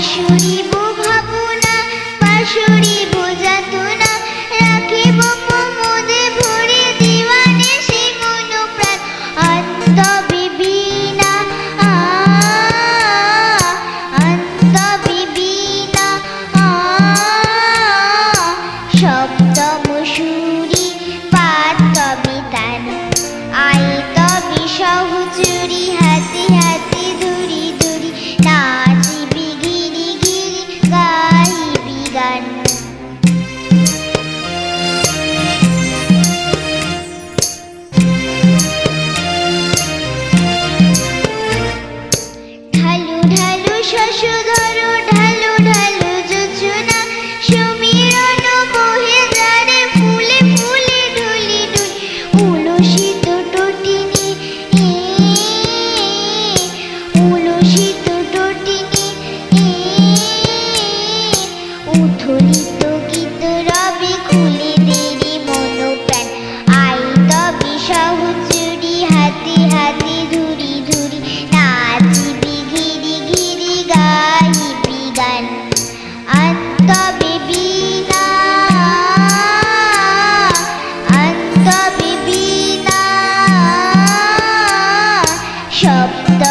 পাশুরিব ভাবনা পাশুরিব যাতনা রাখিব প্রমোদে ভরে দিওয়ানে সেই মন প্রাণ অন্ত বিবিনা অন্ত বিবিনা সপ্তম সুরি পাতবি তান আইতবি সহচুরি হাতে হাতে ধরি ধরি নাচিবি গিরি গিরি গাইবি গান ঢালু ঢালু শশধর ঢালু ঢালু যোজনা সমীরণ বহে যারে ফুলে ফুলে ঢুলি ঢুলি উলসিত টটিনি উলসিত টটিনি উথলিত গীত রবে খুলে দেরি মন প্রাণ আইতবি সহচুরি হাতে হাতে ধরি ধরি নাচিবি গিরি গিরি গাইবি গান অন্ত বিবিনা অন্ত বিবিনা সপ্ত